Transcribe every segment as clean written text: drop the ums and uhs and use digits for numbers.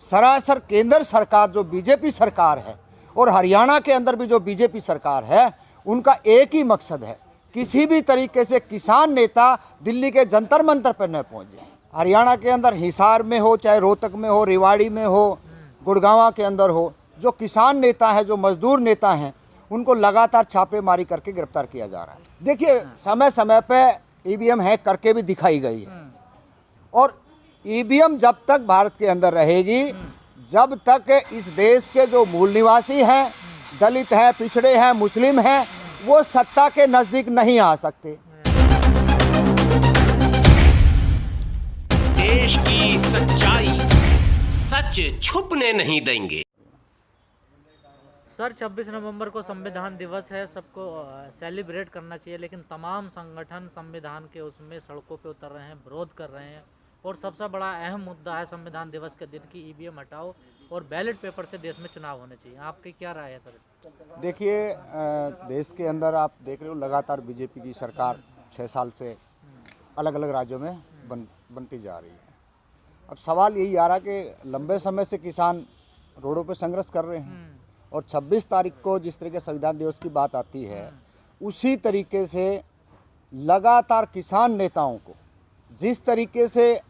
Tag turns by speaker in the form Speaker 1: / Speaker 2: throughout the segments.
Speaker 1: सरासर केंद्र सरकार जो बीजेपी सरकार है और हरियाणा के अंदर भी जो बीजेपी सरकार है, उनका एक ही मकसद है, किसी भी तरीके से किसान नेता दिल्ली के जंतर मंतर पर न पहुंच जाए। हरियाणा के अंदर हिसार में हो, चाहे रोहतक में हो, रेवाड़ी में हो, गुड़गांव के अंदर हो, जो किसान नेता है, जो मजदूर नेता हैं, उनको लगातार छापेमारी करके गिरफ्तार किया जा रहा है। देखिए, समय समय पे ईवीएम हैक करके भी दिखाई गई है, और ईवीएम जब तक भारत के अंदर रहेगी, जब तक इस देश के जो मूल निवासी हैं, दलित हैं, पिछड़े हैं, मुस्लिम हैं, वो सत्ता के नज़दीक नहीं आ सकते।
Speaker 2: देश की सच्चाई सच छुपने नहीं देंगे।
Speaker 3: सर, 26 नवंबर को संविधान दिवस है, सबको सेलिब्रेट करना चाहिए, लेकिन तमाम संगठन संविधान के उसमें सड़कों पे उतर रहे हैं, विरोध कर रहे हैं, और सबसे बड़ा अहम मुद्दा है संविधान दिवस के दिन की ईवीएम हटाओ और बैलेट पेपर से देश में चुनाव होने चाहिए। आपकी क्या राय है सर?
Speaker 1: देखिए, देश के अंदर आप देख रहे हो, लगातार बीजेपी की सरकार 6 साल से अलग अलग राज्यों में बनती जा रही है। अब सवाल यही आ रहा कि लंबे समय से किसान रोडों पर संघर्ष कर रहे हैं, और 26 तारीख को जिस तरीके संविधान दिवस की बात आती है, उसी तरीके से लगातार किसान नेताओं को, जिस तरीके से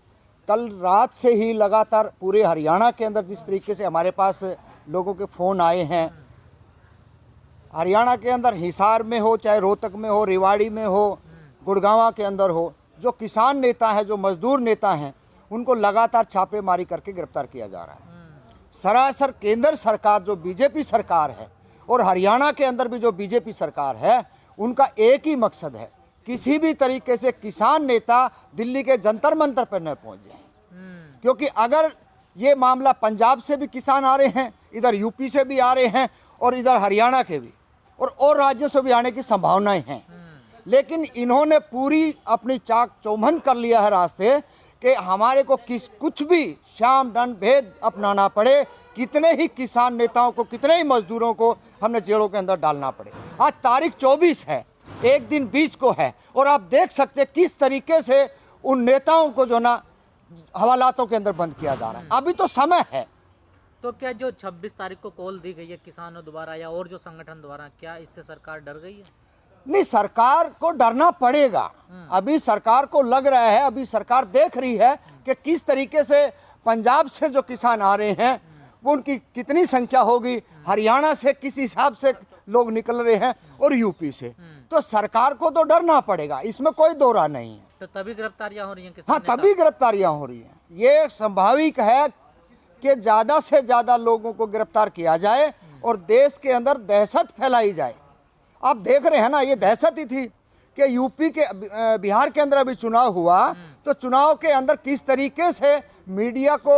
Speaker 1: कल रात से ही लगातार पूरे हरियाणा के अंदर जिस तरीके से हमारे पास लोगों के फ़ोन आए हैं, हरियाणा के अंदर हिसार में हो, चाहे रोहतक में हो, रेवाड़ी में हो, गुड़गांव के अंदर हो, जो किसान नेता हैं, जो मजदूर नेता हैं, उनको लगातार छापेमारी करके गिरफ्तार किया जा रहा है। सरासर केंद्र सरकार जो बीजेपी सरकार है और हरियाणा के अंदर भी जो बीजेपी सरकार है, उनका एक ही मकसद है, किसी भी तरीके से किसान नेता दिल्ली के जंतर मंतर पर न पहुंच जाए। क्योंकि अगर ये मामला पंजाब से भी किसान आ रहे हैं, इधर यूपी से भी आ रहे हैं, और इधर हरियाणा के भी और राज्यों से भी आने की संभावनाएं हैं, लेकिन इन्होंने पूरी अपनी चाक चौबंद कर लिया है रास्ते कि हमारे को कुछ भी शाम दंड भेद अपनाना पड़े, कितने ही किसान नेताओं को, कितने ही मजदूरों को हमने जेलों के अंदर डालना पड़े। आज तारीख 24 है, एक दिन बीच को है, और आप देख सकते किस तरीके से उन नेताओं को जो ना हवालातों के अंदर बंद किया जा रहा है। अभी तो समय है।
Speaker 3: तो क्या जो 26 तारीख को कॉल दी गई है किसानों द्वारा या और जो संगठन द्वारा, क्या इससे सरकार डर गई है?
Speaker 1: नहीं, सरकार को डरना पड़ेगा। अभी सरकार को लग रहा है, अभी सरकार देख रही है कि किस तरीके से पंजाब से जो किसान आ रहे हैं, वो उनकी कितनी संख्या होगी, हरियाणा से किस हिसाब से लोग निकल रहे हैं, और यूपी से। तो सरकार को तो डरना पड़ेगा, इसमें कोई दो राय नहीं है।
Speaker 3: तो तभी गिरफ्तारियां हो रही हैं?
Speaker 1: हाँ, तभी गिरफ्तारियां हो रही हैं। ये स्वाभाविक है कि ज़्यादा से ज़्यादा लोगों को गिरफ्तार किया जाए और देश के अंदर दहशत फैलाई जाए। आप देख रहे हैं ना, ये दहशत ही थी कि यूपी के, बिहार के अंदर अभी चुनाव हुआ, तो चुनाव के अंदर किस तरीके से मीडिया को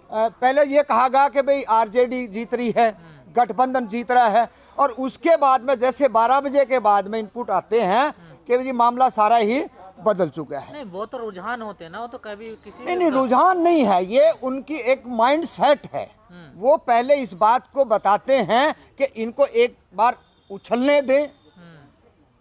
Speaker 1: पहले ये कहा गया कि भाई आरजेडी जीत रही है, गठबंधन जीत रहा है, और उसके बाद में जैसे 12 बजे के बाद में इनपुट आते हैं कि जी मामला सारा ही बदल चुका है।
Speaker 3: नहीं, वो तो रुझान होते हैं ना, वो तो कभी किसी
Speaker 1: नहीं, रुझान नहीं है, ये उनकी एक माइंड सेट है। वो पहले इस बात को बताते हैं कि इनको एक बार उछलने दें,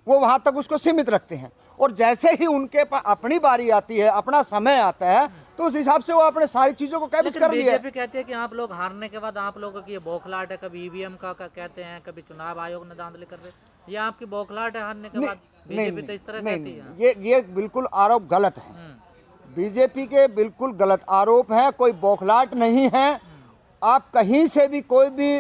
Speaker 1: वो वहां तक उसको सीमित रखते हैं, और जैसे ही उनके पास अपनी बारी आती है, अपना समय आता है, तो उस हिसाब से वो अपने सारी चीजों को कैप्च कर लिया।
Speaker 3: बीजेपी कहती है कि आप लोग हारने के बाद आप लोगों की ये बौखलाहट है, कभी ईवीएम का कहते हैं, कभी चुनाव आयोग ने धांधली कर रहे, ये आपकी बौखलाहट है हारने के बाद? बीजेपी तो इस तरह कहती है।
Speaker 1: ये बिल्कुल आरोप गलत है। बीजेपी के बिल्कुल गलत आरोप है, कोई बौखलाहट नहीं है। आप कहीं से भी कोई भी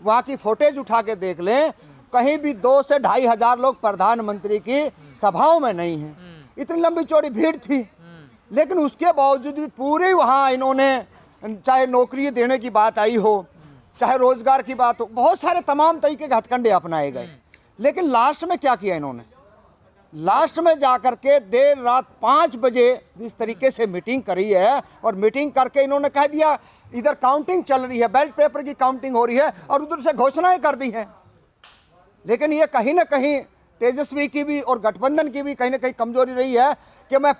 Speaker 1: वहाँ की फुटेज उठा के देख लें, कहीं भी 2 से 2.5 हजार लोग प्रधानमंत्री की सभाओं में नहीं हैं। इतनी लंबी चौड़ी भीड़ थी, लेकिन उसके बावजूद भी पूरे वहाँ इन्होंने, चाहे नौकरी देने की बात आई हो, चाहे रोजगार की बात हो, बहुत सारे तमाम तरीके के हथकंडे अपनाए गए, लेकिन लास्ट में क्या किया इन्होंने? लास्ट में जाकर के देर रात 5 बजे जिस तरीके से मीटिंग करी है, और मीटिंग करके इन्होंने कह दिया इधर काउंटिंग चल रही है, बैलेट पेपर की काउंटिंग हो रही है, और उधर से घोषणाएं कर दी हैं। लेकिन ये कहीं ना कहीं तेजस्वी की भी और गठबंधन की भी कहीं ना कहीं कमजोरी रही है कि मैं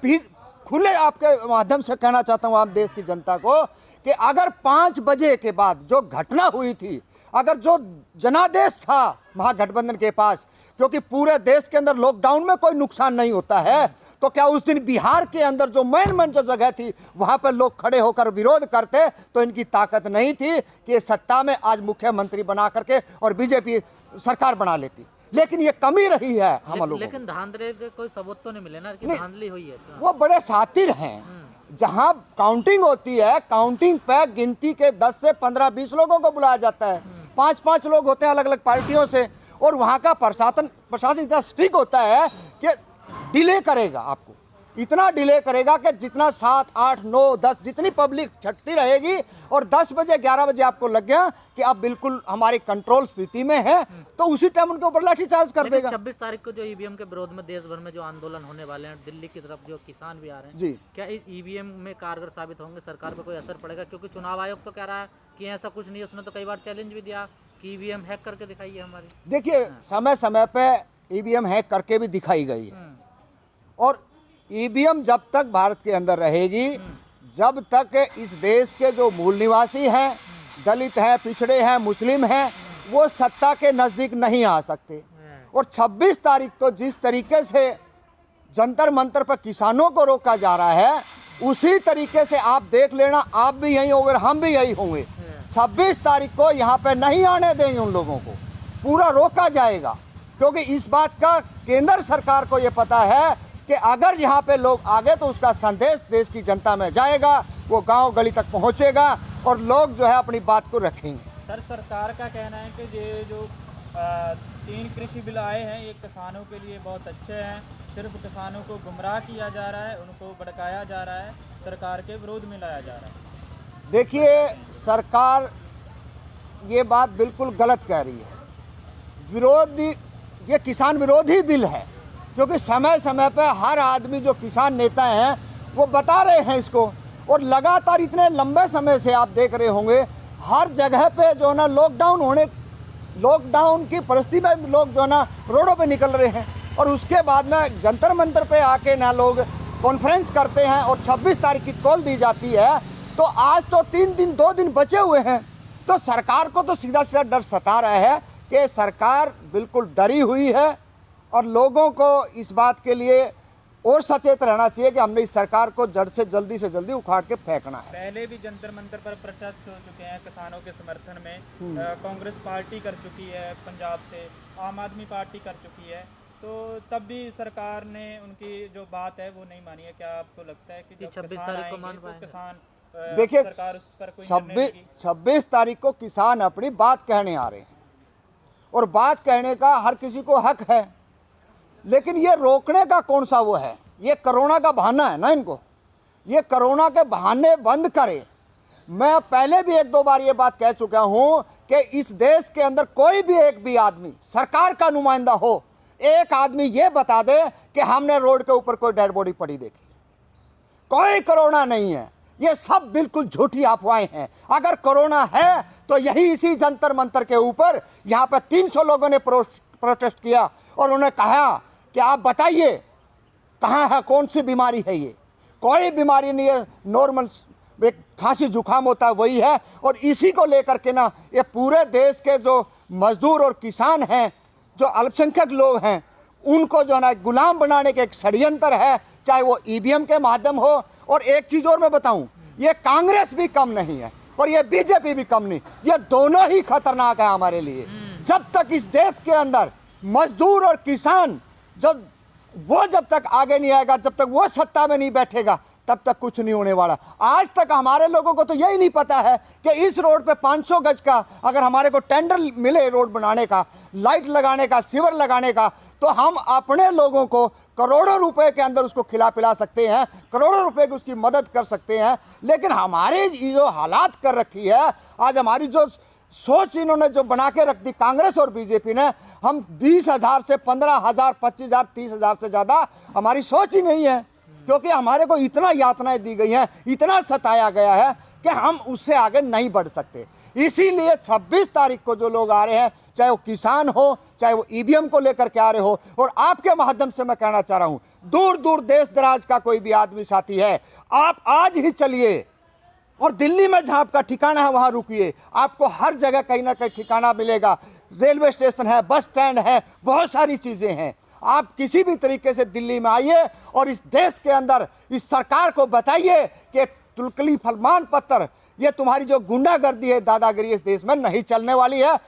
Speaker 1: खुले आपके माध्यम से कहना चाहता हूँ आप देश की जनता को कि अगर 5 बजे के बाद जो घटना हुई थी, अगर जो जनादेश था महागठबंधन के पास, क्योंकि पूरे देश के अंदर लॉकडाउन में कोई नुकसान नहीं होता है, तो क्या उस दिन बिहार के अंदर जो मेन जो जगह थी वहाँ पर लोग खड़े होकर विरोध करते तो इनकी ताकत नहीं थी कि ये सत्ता में आज मुख्यमंत्री बना करके और बीजेपी सरकार बना लेती। लेकिन ये कमी रही है हम लोगों को।
Speaker 3: लेकिन धांधले के कोई सबूत तो नहीं मिले ना कि धांधली हुई है।
Speaker 1: वो बड़े सातिर हैं। जहां काउंटिंग होती है, काउंटिंग पे गिनती के 10 से 15-20 लोगों को बुलाया जाता है। 5-5 लोग होते हैं अलग अलग पार्टियों से, और वहां का प्रशासन इतना स्ट्रिक्ट होता है कि डिले करेगा, आपको इतना डिले करेगा कि जितना 7, 8, 9, 10 जितनी पब्लिक छटती रहेगी और 10 बजे 11 बजे आपको लग गया कि अब बिल्कुल हमारी कंट्रोल स्थिति में है, तो उसी टाइम उनके ऊपर लाठीचार्ज कर देगा।
Speaker 3: 26 तारीख को जो ईवीएम के विरोध में देश भर में जो आंदोलन होने वाले हैं, दिल्ली की तरफ जो किसान भी आ रहे हैं
Speaker 1: जी,
Speaker 3: क्या इस ईवीएम में कारगर साबित होंगे? सरकार पर कोई असर पड़ेगा? क्योंकि चुनाव आयोग तो कह रहा है कि ऐसा कुछ नहीं है। उसने तो कई बार चैलेंज भी दिया कि ईवीएम हैक करके दिखाइए हमारी।
Speaker 1: देखिए समय समय पे ईवीएम हैक करके भी दिखाई गई है, और ईवीएम जब तक भारत के अंदर रहेगी, जब तक इस देश के जो मूल निवासी हैं, दलित हैं, पिछड़े हैं, मुस्लिम हैं, वो सत्ता के नज़दीक नहीं आ सकते। और 26 तारीख को जिस तरीके से जंतर मंतर पर किसानों को रोका जा रहा है, उसी तरीके से आप देख लेना, आप भी यही होंगे, हम भी यही होंगे। 26 तारीख को यहाँ पे नहीं आने देंगे उन लोगों को, पूरा रोका जाएगा। क्योंकि इस बात का केंद्र सरकार को ये पता है कि अगर यहाँ पे लोग आ गए तो उसका संदेश देश की जनता में जाएगा, वो गांव गली तक पहुँचेगा और लोग जो है अपनी बात को रखेंगे।
Speaker 4: सर, सरकार का कहना है कि ये जो 3 कृषि बिल आए हैं ये किसानों के लिए बहुत अच्छे हैं, सिर्फ किसानों को गुमराह किया जा रहा है, उनको भड़काया जा रहा है, सरकार के विरोध में लाया जा रहा है।
Speaker 1: देखिए, सरकार ये बात बिल्कुल गलत कह रही है। विरोधी, ये किसान विरोधी बिल है, क्योंकि समय समय पर हर आदमी जो किसान नेता हैं वो बता रहे हैं इसको, और लगातार इतने लंबे समय से आप देख रहे होंगे हर जगह पे जो है ना लॉकडाउन की परिस्थिति में लोग जो है ना रोडों पे निकल रहे हैं, और उसके बाद में जंतर मंतर पे आके ना लोग कॉन्फ्रेंस करते हैं और 26 तारीख की कॉल दी जाती है। तो आज तो 2 दिन बचे हुए हैं, तो सरकार को तो सीधा सीधा डर सता रहा है कि सरकार बिल्कुल डरी हुई है, और लोगों को इस बात के लिए और सचेत रहना चाहिए कि हमने इस सरकार को जड़ से जल्दी उखाड़ के फेंकना है।
Speaker 4: पहले भी जंतर मंतर पर प्रोटेस्ट हो चुके हैं किसानों के समर्थन में, कांग्रेस पार्टी कर चुकी है पंजाब से, आम आदमी पार्टी कर चुकी है, तो तब भी सरकार ने उनकी जो बात है वो नहीं मानी है। क्या आपको लगता है कि जब
Speaker 3: 26
Speaker 4: किसान
Speaker 3: तारीख को
Speaker 4: आएंगे
Speaker 3: मान
Speaker 4: तो
Speaker 3: पाएंगे?
Speaker 4: किसान
Speaker 1: देखिए,
Speaker 4: सरकार उस पर कोई निर्णय लेगी?
Speaker 1: 26 तारीख को किसान अपनी बात कहने आ रहे हैं, और बात कहने का हर किसी को हक है, लेकिन ये रोकने का कौन सा वो है? ये कोरोना का बहाना है ना इनको, ये कोरोना के बहाने बंद करे। मैं पहले भी 1-2 बार ये बात कह चुका हूँ कि इस देश के अंदर कोई भी एक भी आदमी सरकार का नुमाइंदा हो, एक आदमी ये बता दे कि हमने रोड के ऊपर कोई डेड बॉडी पड़ी देखी, कोई कोरोना नहीं है। ये सब बिल्कुल झूठी अफवाहें हैं। अगर कोरोना है तो यही इसी जंतर मंतर के ऊपर यहाँ पर 300 लोगों ने प्रोटेस्ट किया, और उन्होंने कहा कि आप बताइए कहाँ है, कौन सी बीमारी है? ये कोई बीमारी नहीं है, नॉर्मल एक खांसी जुकाम होता है वही है। और इसी को लेकर के ना ये पूरे देश के जो मजदूर और किसान हैं, जो अल्पसंख्यक लोग हैं, उनको जो है ना गुलाम बनाने के एक षड्यंत्र है, चाहे वो ईवीएम के माध्यम हो। और एक चीज़ और मैं बताऊं, ये कांग्रेस भी कम नहीं है और ये बीजेपी भी कम नहीं, ये दोनों ही खतरनाक है हमारे लिए। जब तक इस देश के अंदर मजदूर और किसान जब तक आगे नहीं आएगा, जब तक वो सत्ता में नहीं बैठेगा, तब तक कुछ नहीं होने वाला। आज तक हमारे लोगों को तो यही नहीं पता है कि इस रोड पे 500 गज का अगर हमारे को टेंडर मिले रोड बनाने का, लाइट लगाने का, सीवर लगाने का, तो हम अपने लोगों को करोड़ों रुपए के अंदर उसको खिला पिला सकते हैं, करोड़ों रुपए की उसकी मदद कर सकते हैं। लेकिन हमारे जो हालात कर रखी है, आज हमारी जो सोच इन्होंने जो बना के रख दी कांग्रेस और बीजेपी ने, हम 20,000 से 15,000, 25,000, 30,000 से ज़्यादा हमारी सोच ही नहीं है। क्योंकि हमारे को इतना यातनाएं दी गई हैं, इतना सताया गया है कि हम उससे आगे नहीं बढ़ सकते। इसीलिए 26 तारीख को जो लोग आ रहे हैं, चाहे वो किसान हो, चाहे वो ईवीएम को लेकर के आ रहे हो, और आपके माध्यम से मैं कहना चाह रहा हूँ, दूर दूर देश दराज का कोई भी आदमी साथी है, आप आज ही चलिए और दिल्ली में जहाँ आपका ठिकाना है वहाँ रुकिए। आपको हर जगह कहीं ना कहीं ठिकाना मिलेगा। रेलवे स्टेशन है, बस स्टैंड है, बहुत सारी चीज़ें हैं। आप किसी भी तरीके से दिल्ली में आइए और इस देश के अंदर इस सरकार को बताइए कि तुलकली फरमान पत्र, ये तुम्हारी जो गुंडागर्दी है, दादागिरी इस देश में नहीं चलने वाली है।